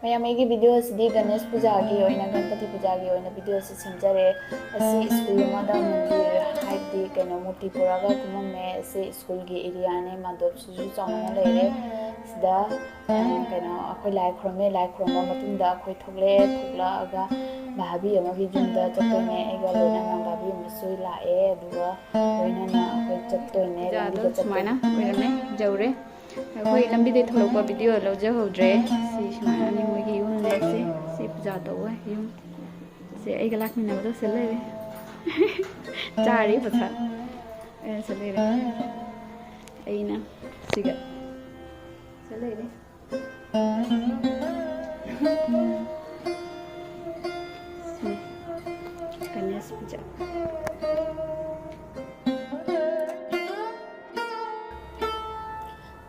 ꯃꯌꯥꯝꯒꯤ ꯚꯤꯗꯤꯑꯣꯁꯤꯗꯤ ꯒꯅꯦꯁ ꯄꯨꯖꯥꯒꯤ ꯑꯣꯏꯅ ꯒणꯄति ꯄꯨꯖꯥꯒꯤ ꯑꯣꯏꯅ ꯚꯤꯗꯤꯑꯣꯁꯤ ꯁꯦꯝꯖꯔꯦ ꯑꯁꯤ ꯁ꯭ꯀꯨꯜ ꯑꯃꯗ ꯃꯟꯗꯤꯔ ꯍꯥꯏꯕꯗꯤ ꯀꯩꯅꯣ ꯃꯨꯔꯇꯤ ꯄꯨꯔꯒ ꯀꯨꯝꯃꯝꯃꯦ ꯑꯁꯤ ꯁ꯭ꯀꯨꯜꯒꯤ ꯑꯦꯔꯤꯌꯥꯅꯦ ꯃꯥꯗꯣꯞꯁꯤꯁꯨ ꯆꯥꯎꯅ ꯂꯩꯔꯦ ꯁꯤꯗ ꯀꯩꯅꯣ ꯑꯩꯈꯣꯏ ꯂꯥꯏ ꯈꯨꯔꯝꯃꯦ ꯂꯥꯏ ꯈꯨꯔꯝꯕ ꯃꯇꯨꯡꯗ ꯑꯩꯈꯣꯏ ꯊꯣꯛꯂꯛꯑꯦ ꯊꯣꯛꯂꯛꯑꯒ ꯚꯥꯕꯤ ꯑꯃꯒꯤ ꯌꯨꯝꯗ ꯆꯠꯇꯣꯏꯅꯦ ꯑꯩꯒ ꯂꯣꯏꯅꯅ ꯚꯥꯕꯤ ꯑꯃꯁꯨ ꯂꯥꯛꯑꯦ ꯑꯗꯨꯒ ꯂꯣꯏꯅꯅ ꯑꯩꯈꯣꯏ ꯆꯠꯇꯣꯏꯅꯦ ꯂꯝꯕꯤꯗ ꯁꯨꯃꯥꯏꯅ ꯑꯣꯏꯔꯝꯃꯦ ꯌꯧꯔꯦ ꯑꯩꯈꯣꯏ ꯂꯝꯕꯤꯗ ꯊꯣꯛꯂꯛꯄ ꯚꯤꯗꯤꯑꯣ ꯂꯧꯖꯍꯧꯗ꯭ꯔꯦ ꯁꯤ ꯁꯨꯃꯥꯏꯅꯅꯤ ꯃꯣꯏꯒꯤ ꯌꯨꯝꯅꯦ ꯁꯤ ꯄꯨꯖꯥ ꯇꯧꯕ ꯌꯨꯝ ꯁꯤ ꯑꯩꯒ ꯂꯥꯛꯃꯤꯟꯅꯕꯗꯣ ꯁꯤ ꯂꯩꯔꯦ ꯆꯥꯔꯤ ꯄꯣꯠꯁꯥ ꯑꯩꯅ ꯁꯤ ꯂꯩꯔꯦ ꯑꯩꯅ ꯁꯤꯒ ꯁꯤ ꯂꯩꯔꯦ ꯁꯤꯅꯤ ꯒꯅꯦꯁ ꯄꯨꯖꯥ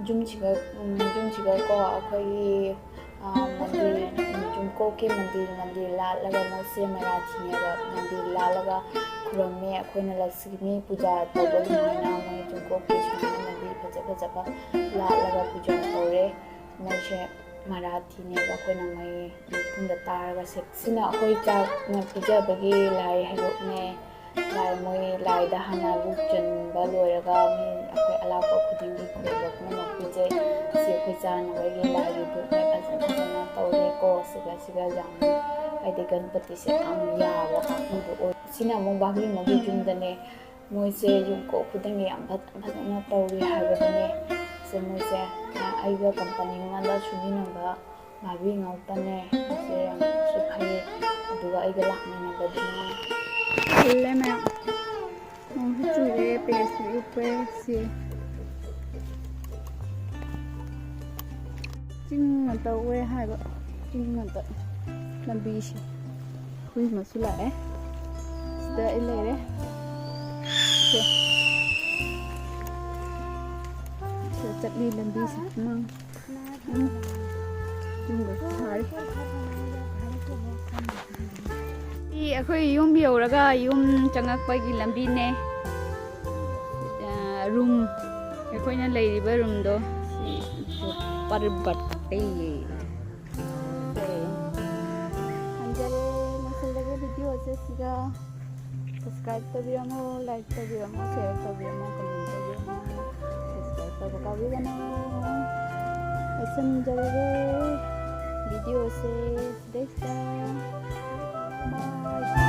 ꯌꯨꯝꯁꯤꯒꯀꯣ ꯑꯩꯈꯣꯏꯒꯤ ꯃꯟꯗꯤꯔ ꯖꯨꯝꯀꯣꯛꯀꯤ ꯃꯟꯗꯤꯔ ꯂꯥꯠꯂꯒ ꯃꯣꯏꯁꯦ ꯃꯔꯥꯊꯤꯅꯦꯕ ꯃꯟꯗꯤꯔ ꯂꯥꯠꯂꯒ ꯈꯨꯔꯝꯃꯦ ꯑꯩꯈꯣꯏꯅ ꯂꯛꯁꯃꯤ ꯄꯨꯖꯥ ꯇꯧꯕ ꯑꯗꯨꯃꯥꯏꯅ ꯃꯣꯏ ꯖꯨꯝꯀꯣꯛꯀꯤ ꯁꯨꯃꯥꯏꯅ ꯃꯟꯗꯤꯔ ꯐꯖꯕ ꯂꯥꯠꯂꯒ ꯄꯨꯖꯥ ꯇꯧꯔꯦ ꯃꯣꯏꯁꯦ ꯃꯔꯥꯊꯤꯅꯦꯕ ꯑꯩꯈꯣꯏꯅ ꯃꯣꯏ ꯃꯇꯨꯡꯗ ꯇꯥꯔꯒ ꯁꯤꯅ ꯑꯩꯈꯣꯏ ꯆꯥꯛꯅ ꯄꯤꯖꯕꯒꯤ ꯂꯥꯏ ꯍꯩꯔꯣꯛꯅꯦ ꯃꯣꯏ ꯂꯥꯏꯗ ꯍꯥꯟꯅ ꯕꯨꯛ ꯆꯟꯕ ꯂꯣꯏꯔꯒ ꯃꯤ ꯑꯩꯈꯣꯏ ꯑꯂꯥꯛꯄ ꯈꯨꯗꯤꯡꯒꯤ ꯈꯨꯔꯨꯝꯕ ꯄꯨꯝꯅꯃꯛ ꯄꯤꯖꯩ ꯁꯤ ꯑꯩꯈꯣꯏ ꯆꯥꯅꯕꯒꯤ ꯂꯥꯏꯒꯤ ꯕꯨꯛꯅꯦ ꯐꯖꯅ ꯇꯧꯔꯦꯀꯣ ꯁꯤꯒ ꯌꯥꯝꯅ ꯍꯥꯏꯗꯤ ꯒणꯄꯇꯤꯁꯦ ꯌꯥꯝ ꯌꯥꯕ ꯀꯥꯡꯕꯨꯗꯣ ꯑꯣꯏ ꯁꯤꯅ ꯑꯃꯨꯛ ꯚꯥꯕꯤ ꯑꯃꯒꯤ ꯌꯨꯝꯗꯅꯦ ꯃꯣꯏꯁꯦ ꯌꯨꯝꯀꯣꯛ ꯈꯨꯗꯤꯡꯒꯤ ꯌꯥꯝ ꯐꯖꯅ ꯇꯧꯔꯤ ꯍꯥꯏꯕꯗꯨꯅꯦ ꯁꯤ ꯃꯣꯏꯁꯦ ꯑꯩꯒ ꯀꯝꯄꯅꯤ ꯑꯃꯗ ꯁꯨꯃꯤꯟꯅꯕ ꯚꯥꯕꯤ ꯉꯥꯛꯇꯅꯦ ꯃꯣꯏꯁꯦ ꯌꯥꯝꯅꯁꯨ ꯐꯩ ꯑꯗꯨꯒ ꯑꯩꯒ ꯂꯥꯛꯃꯤꯟꯅꯕꯗꯨꯅ ꯈꯜꯂꯦ ꯃꯌꯥꯝ ꯅꯣꯡꯁꯨ ꯆꯨꯔꯦ ꯄꯦꯁꯁꯨ ꯎꯞꯄꯦ ꯁꯤ ꯆꯤꯡ ꯉꯥꯛꯇ ꯑꯣꯏ ꯍꯥꯏꯕ ꯆꯤꯡ ꯉꯥꯛꯇ ꯂꯝꯕꯤꯁꯦ ꯍꯨꯏ ꯑꯃꯁꯨ ꯂꯥꯛꯑꯦ ꯁꯤꯗ ꯑꯩ ꯂꯩꯔꯦ ꯁꯤꯗ ꯆꯠꯂꯤ ꯂꯝꯕꯤꯁꯦ ꯌꯨꯝꯒꯁꯨ ꯁꯥꯔꯤ ꯑꯩꯈꯣꯏ ꯌꯨꯝ ꯌꯧꯔꯒ ꯌꯨꯝ ꯆꯪꯉꯛꯄꯒꯤ ꯂꯝꯕꯤꯅꯦ ꯔꯨꯝ ꯑꯩꯈꯣꯏꯅ ꯂꯩꯔꯤꯕ ꯔꯨꯝꯗꯣ ꯁꯤ ꯄꯔꯕꯠꯇꯤ ꯍꯟꯖꯔꯦ ꯂꯣꯏꯁꯤꯜꯂꯒꯦ ꯚꯤꯗꯤꯑꯣꯁꯦ ꯁꯤꯒ ꯁꯕꯁꯀ꯭ꯔꯥꯏꯕ ꯇꯧꯕꯤꯔꯝꯃꯣ ꯂꯥꯏꯛ ꯇꯧꯕꯤꯔꯝꯃꯣ ꯁꯦꯌꯔ ꯇꯧꯕꯤꯔꯝꯃꯣ ꯀꯃꯦꯟ ꯇꯧꯕꯤꯔꯝꯃꯣ ꯁꯕꯁꯀ꯭ꯔꯥꯏꯕ ꯇꯧꯕ ꯀꯥꯎꯕꯤꯒꯅꯨ ꯂꯣꯏꯁꯤꯟꯖꯔꯒꯦ ꯚꯤꯗꯤꯑꯣꯁꯦ ꯁꯤꯗꯩꯁꯤꯗ ꯕꯥꯏ